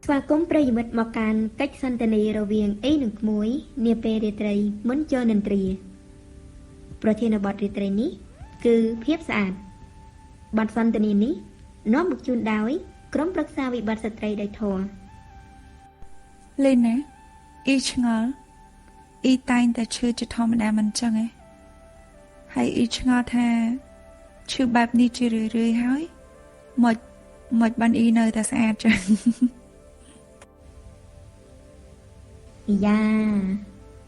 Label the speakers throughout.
Speaker 1: ស្វាគមន៍ប្រិយមិត្តមកកាន់កិច្ចសន្ទនារវាងអ៊ីនិងក្មួយនាពេលរាត្រីមុនចូលនិន្ទ្រាប្រធានបទរាត្រីនេះគឺភាពស្អាតបទសន្ទនានេះនាំមកជូនដោយក្រុមប្រឹក្សាវិបត្តិស្ត្រីដោយធម៌
Speaker 2: លេងណាអ៊ីឆ្ងល់អ៊ីតែងតែឈឺជាធម្មតាមិនចឹងឯងហើយអ៊ីឆ្ងល់ថាឈឺបែបនេះជារឿយៗហើយមកបានអ៊ីនៅតែស្អាតចឹង
Speaker 1: យ៉ា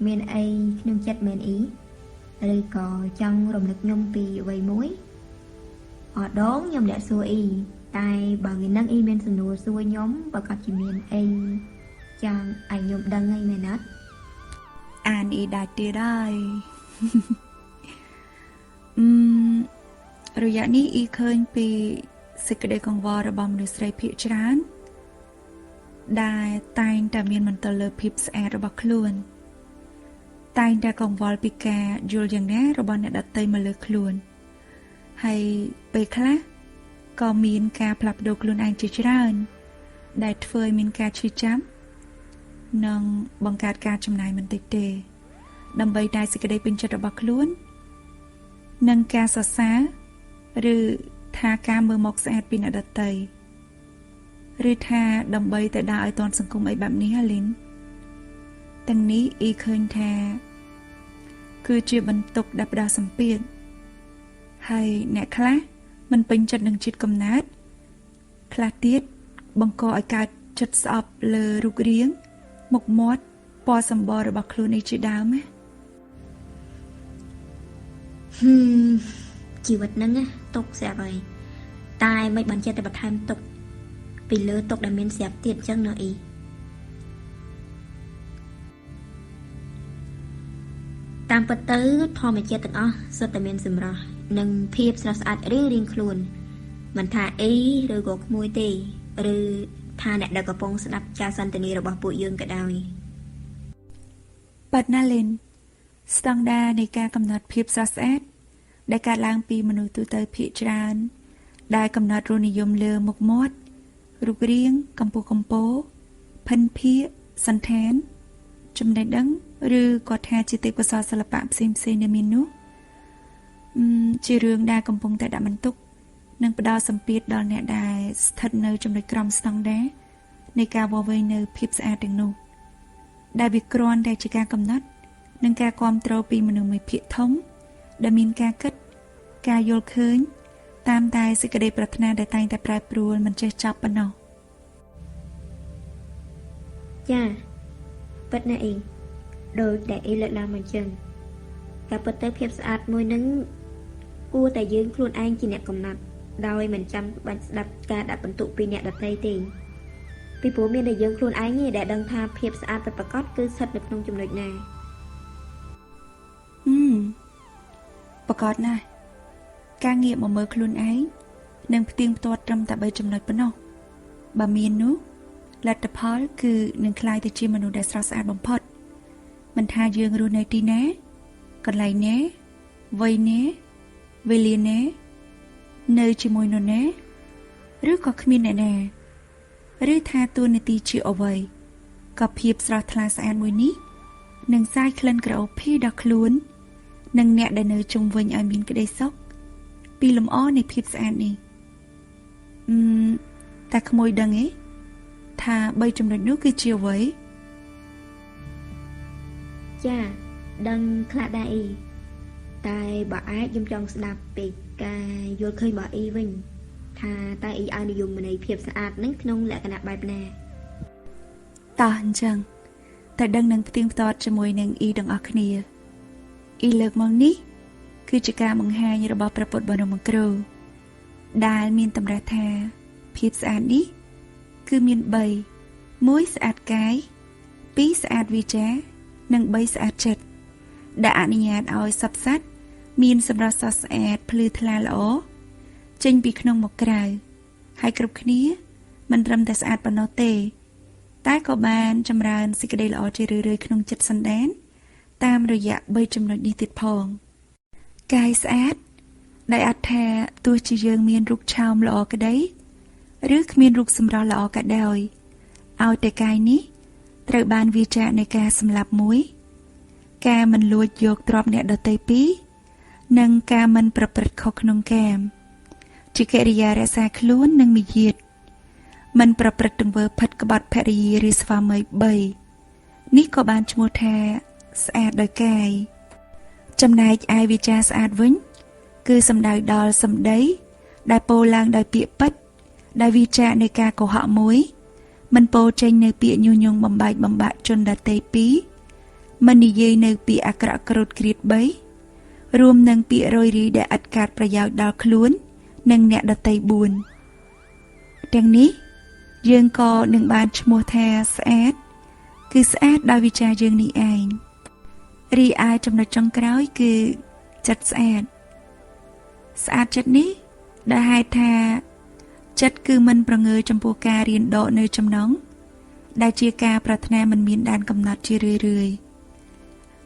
Speaker 1: មានអីក្នុងចិត្តមែនអ៊ីឬក៏ចង់រំលឹកខ្ញុំពីអ្វីមួយអត់ដងខ្ញុំអ្នកសួរអ៊ីតែបើថ្ងៃហ្នឹងអ៊ីមានសំណួរសួរខ្ញុំបើគាត់ជាមានអីចង់ឲ្យខ្ញុំដឹងអីមែនអត់
Speaker 2: អានអ៊ីដាច់ទៀតហើយរយៈនេះអ៊ីឃើញពីសេចក្តីកង្វល់របស់មនុស្សស្រីភាគច្រើនដែលតែងតែមានមន្ទិលលើភាពស្អាតរបស់ខ្លួនតែងតែកង្វល់ពីការយល់យ៉ាងណារបស់អ្នកដទៃមកលើខ្លួនហើយពេលខ្លះក៏មានការផ្លាស់ប្ដូរខ្លួនឯងជាច្រើនដែលធ្វើឲ្យមានការឈឺចាប់និងបង្កើតការចំណាយមិនតិចទេដើម្បីតែសេចក្តីពេញចិត្តរបស់ខ្លួននិងការសរសើរឬថាការមើលមកស្អាតពីអ្នកដទៃឬថាដើម្បីតែដើរឲ្យទាន់សង្គមអីបែបនេះលីនទាំងនេះអ៊ីឃើញថាគឺជាបន្ទុកដែលផ្ដោតសម្ពាធហើយអ្នកខ្លះមិនពេញចិត្តនឹងជាតិកំណើតខ្លះទៀតបង្កឲ្យកើតចិត្តស្អប់លើរូបរាងមុខមាត់ពណ៌សម្បុររបស់ខ្លួននេះជាដើមណា
Speaker 1: ជីវិតហ្នឹងទុកស្រាប់ហើយតែមិនបានចេះតែបន្ថែមទុកពីលើទុកដែលមានស្រាប់ទៀតអញ្ចឹងណ៎អ៊ីតាមពិតទៅធម្មជាតិទាំងអស់សុទ្ធតែមានសម្រស់និងភាពស្រស់ស្អាតរៀងៗខ្លួនមិនថាអ៊ីឬក៏ក្មួយទេឬថាអ្នកដែលកំពុងស្ដាប់ការសន្ទនារបស់ពួកយើងក៏ដោយ
Speaker 2: ប៉ាត់ណាលីនស្តង់ដារនៃការកំណត់ភាពស្រស់ស្អាតដែលកើតឡើងពីមនុស្សទូទៅភាគច្រើនដែលកំណត់រសនិយមលើមុខមាត់រូបរាងកម្ពស់កម្ពស់ភិនភាគសន្តានចំណេះដឹងឬក៏ថាជាទេពកោសល្យសិល្បៈផ្សេងៗដែលមាននោះជារឿងដែលកំពុងតែដាក់បន្ទុកនិងផ្ដល់សម្ពាធដល់អ្នកដែលស្ថិតនៅចំណុចក្រោមស្តង់ដារនៃការវាស់វែងនៅភាពស្អាតទាំងនោះដែលវាគ្រាន់តែជាការកំណត់និងការគ្រប់គ្រងពីមនុស្សមួយភាគធំដែលមានការគិតការយល់ឃើញតាមតែសេចក្តីប្រាថ្នាដែលតែងតែប្រែប្រួលមិនចេះចប់ប៉ុណ្ណោះ
Speaker 1: ចាពិតណាអ៊ីដូចដែលអ៊ីលើកឡើងមកចឹងតែពិតទៅភាពស្អាតមួយនឹងគួរតែយើងខ្លួនឯងជាអ្នកកំណត់ដោយមិនចាំបាច់ស្ដាប់ការដាក់បន្ទុកពីអ្នកដទៃទេពីព្រោះមានតែយើងខ្លួនឯងទេដែលដឹងថាភាពស្អាតពិតប្រាកដគឺស្ថិតនៅក្នុងចំណុចណា
Speaker 2: ប្រកបណាស់ការងាកមកមើលខ្លួនឯងនឹងផ្ទៀងផ្ទាត់ត្រឹមតែ3ចំណុចប៉ុណ្ណោះបើមាននោះលទ្ធផលគឺនឹងក្លាយទៅជាមនុស្សដែលស្រស់ស្អាតបំផុតមិនថាយើងរស់នៅទីណាកន្លែងណាវ័យណាវេលាណានៅជាមួយនរណាឬក៏គ្មានអ្នកណាឬថាតួនាទីជាអ្វីក៏ភាពស្រស់ថ្លាស្អាតមួយនេះនឹងសាយក្លិនក្រអូបភីដល់ខ្លួននិងអ្នកដែលនៅជុំវិញឲ្យមានក្តីសុខពីលំអនៃភាពស្អាតនេះតែក្មួយដឹងទេថា3ចំណុចនោះគឺជាអ្វី
Speaker 1: ចាដឹងខ្លះដែរអ៊ីតែបើអាចខ្ញុំចង់ស្ដាប់ពីការយល់ឃើញរបស់អ៊ីវិញថាតើអ៊ីឲ្យនិយមន័យភាពស្អាតនឹងក្នុងលក្ខណៈបែបណា
Speaker 2: តោះអញ្ចឹងតែដឹងនឹងផ្ទៀងផ្ទាត់ជាមួយនឹងអ៊ីទាំងអស់គ្នាអ៊ីលើកមកនេះគឺជាការបង្ហាញរបស់ព្រះពុទ្ធបរមគ្រូដែលមានតម្រាស់ថាភាពស្អាតនេះគឺមាន3 1ស្អាតកាយ2ស្អាតវាចានិង3ស្អាតចិត្តដែលអនុញ្ញាតឲ្យសព្វសត្វមានសម្រស់ស្រស់ស្អាតភ្លឺថ្លាល្អចេញពីក្នុងមកក្រៅហើយគ្រប់គ្នាមិនត្រឹមតែស្អាតប៉ុណ្ណោះទេតែក៏បានចម្រើនសេចក្តីល្អជារឿយៗក្នុងចិត្តសន្តានតាមរយៈ3ចំណុចនេះទៀតផងកាយស្អាតដែលអត្ថាទោះជាយើងមានរូបឆោមល្អក្តីឬគ្មានរូបសម្រស់ល្អក៏ដោយ ឲ្យតែកាយនេះត្រូវបានវាចាកនៃការសម្លាប់មួយការមិនលួចយកទ្រព្យអ្នកដទៃពីរនិងការមិនប្រព្រឹត្តខុសក្នុងកាមជាកិរិយារក្សាខ្លួននិងមាយាទមិនប្រព្រឹត្តទង្វើផិតក្បត់ភរិយាឬស្វាមី3នេះក៏បានឈ្មោះថាស្អាតដោយកាយចំណែកឯវាចាស្អាតវិញគឺសំដៅដល់សម្ដីដែលពោលឡើងដោយពាក្យពិតដែលវាចាកនៃការកុហកមួយមិនពោលចេញនៅពាក្យញុះញង់បំបែកបំបាក់ជនដទៃពីរមិននិយាយនៅពាក្យអាក្រក់ក្រោធគ្រៀត3រួមនឹងពាក្យរយរីដែលឥតកាត់ប្រយោជន៍ដល់ខ្លួននិងអ្នកដទៃ4ទាំងនេះយើងក៏នឹងបានឈ្មោះថាស្អាតគឺស្អាតដោយវិចារយើងនេះឯងរីឯចំណុចចុងក្រោយគឺចិត្តស្អាតចិត្តនេះដែលហេតុថាចិត្តគឺមិនប្រងើចំពោះការរៀនដកនៅចំណងដែលជាការប្រាថ្នាមិនមានដែនកំណត់ជារឿយ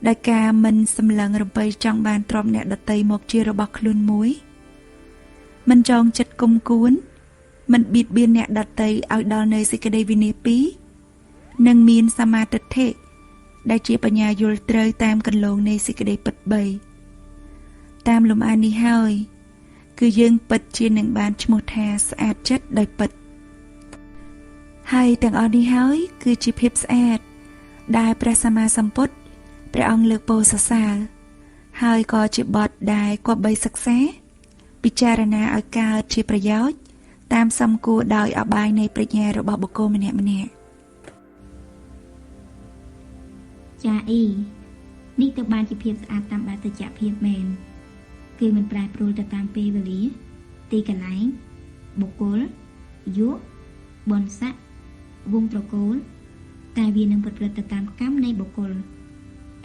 Speaker 2: ដោយការមិនសម្លឹងរំពៃចង់បានទ្រព្យអ្នកដទៃមកជារបស់ខ្លួនមួយមិនចងចិត្តគុំគួនមិនបៀតបៀនអ្នកដទៃឲ្យដល់នៅសេចក្តីវិន័យ2និងមានសមាទិដ្ឋិដែលជាបញ្ញាយល់ត្រូវតាមគន្លងនៃសេចក្តីពិត3តាមលំអាននេះហើយគឺយើងពិតជានឹងបានឈ្មោះថាស្អាតចិត្តដោយពិតហើយទាំងអស់នេះហើយគឺជាភាពស្អាតដែលព្រះសម្មាសម្ពុទ្ធព្រះអង្គលើកពោលសរសើរហើយក៏ជាបទដែលគប្បីសិក្សាពិចារណាឲ្យកើតជាប្រយោជន៍តាមសំគួរដោយអបាយនៃប្រាជ្ញារបស់បុគ្គលម្នាក់ៗ
Speaker 1: ចាអ៊ីនេះទៅបានជាភាពស្អាតតាមបែបសច្ចភាពមែនគឺមិនប្រែប្រួលទៅតាមពេលវេលាទីកន្លែងបុគ្គលយុគបុណ្យស័ក្តិវងត្រកូលតែវានឹងប្រព្រឹត្តទៅតាមកម្មនៃបុគ្គល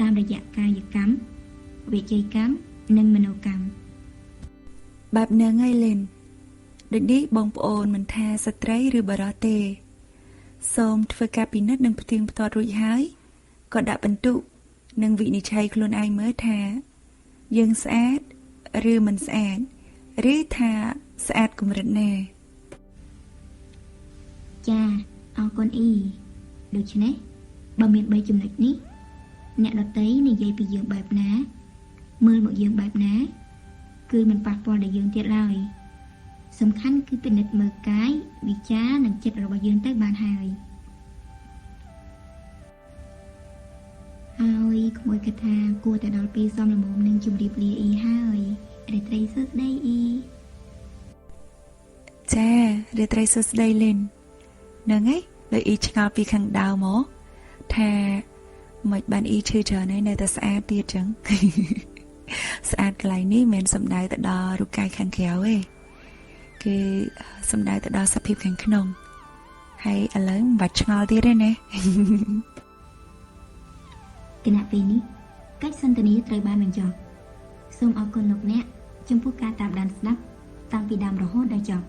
Speaker 1: តាមរយៈកាយកម្មវិច័យកម្មនិងមនោកម្ម
Speaker 2: បែបហ្នឹងហើយលេនដូចនេះបងប្អូនមិនថាស្ត្រីឬបុរសទេសូមធ្វើការពិនិត្យនិងផ្ទៀងផ្ទាត់រួចហើយក៏ដាក់បន្ទុកនិងវិនិច្ឆ័យខ្លួនឯងមើលថាយើងស្អាតឬមិនស្អាតឬថាស្អាតកម្រិតណា
Speaker 1: ចាអរគុណអ៊ីដូច្នេះបើមាន3ចំណុចនេះអ្នកដទៃនិយាយពីយើងបែបណាមើលមកយើងបែបណាគឺមិនប៉ះពាល់ដល់យើងទៀតឡើយសំខាន់គឺពិនិត្យមើលកាយវិចារនិងចិត្តរបស់យើងទៅបានហើយក្មួយគិតថាគួរតែដល់ពេលសមល្មមនឹងជម្រាបលាអ៊ីហើយរាត្រីសួស្ដីអ៊ី
Speaker 2: ចារាត្រីសួស្ដីលេនហ្នឹងហើយលើអ៊ីឆ្ងល់ពីខាងដើមមកថាមិនបានអ៊ីឈឺច្រើនហើយនៅតែស្អាតទៀតចឹងស្អាតកន្លែងនេះមិនមែនសំដៅទៅដល់រូបកាយខាងក្រៅទេគឺសំដៅទៅដល់សភាពខាងក្នុងហើយឥឡូវមិនបាច់ឆ្ងល់ទៀតទេណា
Speaker 1: គណៈពេលនេះកិច្ចសន្ទនាត្រូវបានបញ្ចប់សូមអរគុណលោកអ្នកចំពោះការតាមដានស្ដាប់តាំងពីដើមរហូតដល់ចប់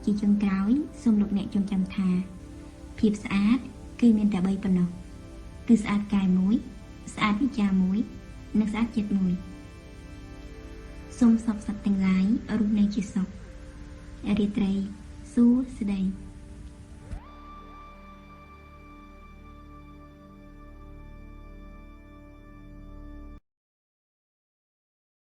Speaker 1: ជាចុងក្រោយសូមលោកអ្នកចងចាំថាភាពស្អាតគឺមានតែ3ប៉ុណ្ណោះគឺស្អាតកាយមួយស្អាតវិជ្ជាមួយនិងស្អាតចិត្តមួយសូមសុខសប្តិទាំងឡាយរស់នៅជាសុខរាត្រីសួស្ដី